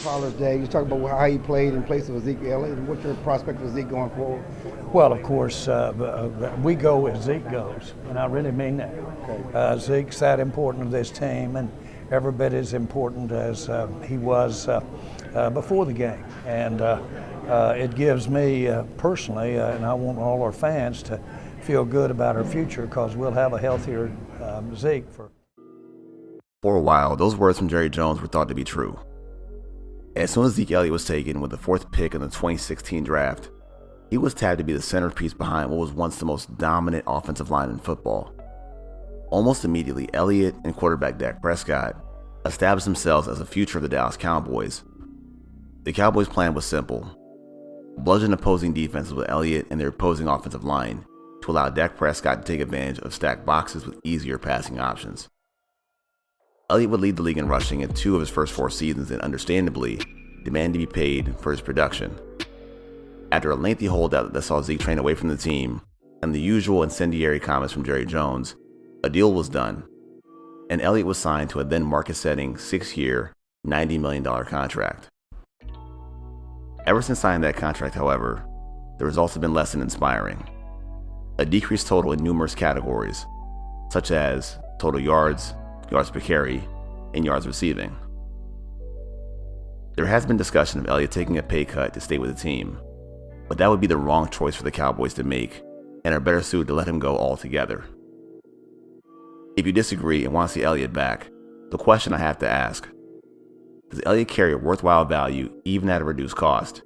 Pollard's day. You talk about how he played in place of Ezekiel Elliott, and what's your prospect for Zeke going forward? Well, of course, we go as Zeke goes, and I really mean that. Okay. Zeke's that important to this team, and every bit as important as he was before the game. And it gives me personally, and I want all our fans to feel good about our future, because we'll have a healthier Zeke. For a while, those words from Jerry Jones were thought to be true. As soon as Zeke Elliott was taken with the 4th pick in the 2016 draft, he was tabbed to be the centerpiece behind what was once the most dominant offensive line in football. Almost immediately, Elliott and quarterback Dak Prescott established themselves as the future of the Dallas Cowboys. The Cowboys' plan was simple: bludgeon opposing defenses with Elliott and their opposing offensive line to allow Dak Prescott to take advantage of stacked boxes with easier passing options. Elliott would lead the league in rushing in 2 of his first 4 seasons and understandably demanded to be paid for his production. After a lengthy holdout that saw Zeke train away from the team and the usual incendiary comments from Jerry Jones, a deal was done, and Elliott was signed to a then market-setting 6-year, $90 million contract. Ever since signing that contract, however, the results have been less than inspiring. A decreased total in numerous categories, such as total yards, yards per carry, and yards receiving. There has been discussion of Elliott taking a pay cut to stay with the team, but that would be the wrong choice for the Cowboys to make, and are better suited to let him go altogether. If you disagree and want to see Elliott back, the question I have to ask: does Elliott carry a worthwhile value even at a reduced cost?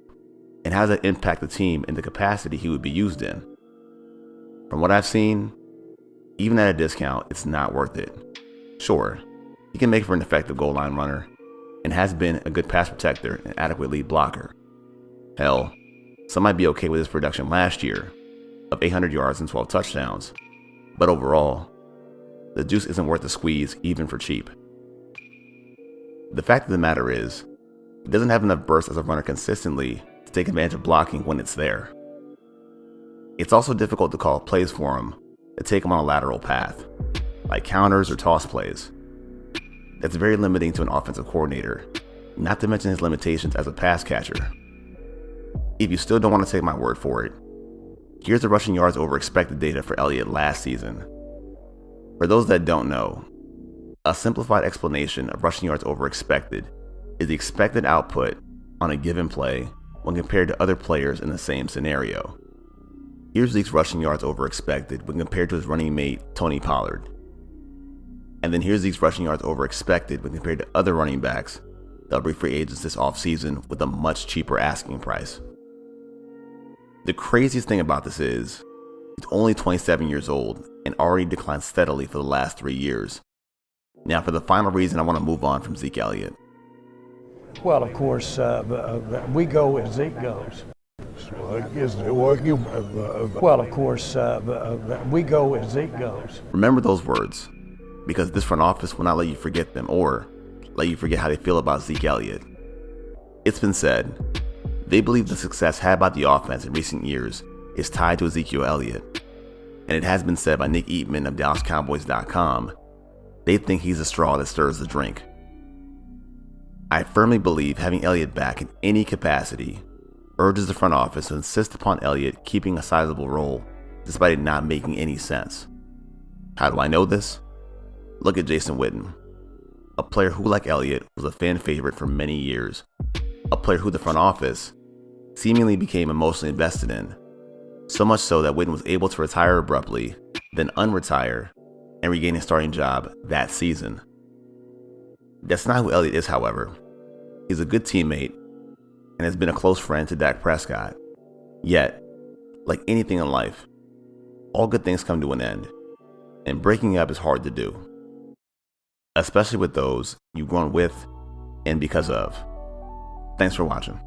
And how does that impact the team in the capacity he would be used in? From what I've seen, even at a discount, it's not worth it. Sure, he can make for an effective goal line runner and has been a good pass protector and adequate lead blocker. Hell, some might be okay with his production last year of 800 yards and 12 touchdowns, but overall, the juice isn't worth the squeeze even for cheap. The fact of the matter is, he doesn't have enough burst as a runner consistently to take advantage of blocking when it's there. It's also difficult to call plays for him to take him on a lateral path, like counters or toss plays. That's very limiting to an offensive coordinator, not to mention his limitations as a pass catcher. If you still don't want to take my word for it, here's the rushing yards over expected data for Elliott last season. For those that don't know, a simplified explanation of rushing yards over expected is the expected output on a given play when compared to other players in the same scenario. Here's Zeke's rushing yards over expected when compared to his running mate Tony Pollard. And then here's Zeke's rushing yards over expected when compared to other running backs that'll be free agents this offseason with a much cheaper asking price. The craziest thing about this is, he's only 27 years old and already declined steadily for the last 3 years. Now for the final reason I want to move on from Zeke Elliott. Well, of course, we go as Zeke goes. Well, of course, we go as Zeke goes. Remember those words, because this front office will not let you forget them or let you forget how they feel about Zeke Elliott. It's been said, they believe the success had by the offense in recent years is tied to Ezekiel Elliott. And it has been said by Nick Eatman of DallasCowboys.com, they think he's the straw that stirs the drink. I firmly believe having Elliott back in any capacity urges the front office to insist upon Elliott keeping a sizable role despite it not making any sense. How do I know this? Look at Jason Witten, a player who, like Elliott, was a fan favorite for many years, a player who the front office seemingly became emotionally invested in, so much so that Witten was able to retire abruptly, then unretire, and regain his starting job that season. That's not who Elliott is, however. He's a good teammate and has been a close friend to Dak Prescott. Yet, like anything in life, all good things come to an end, and breaking up is hard to do, especially with those you've grown with and because of. Thanks for watching.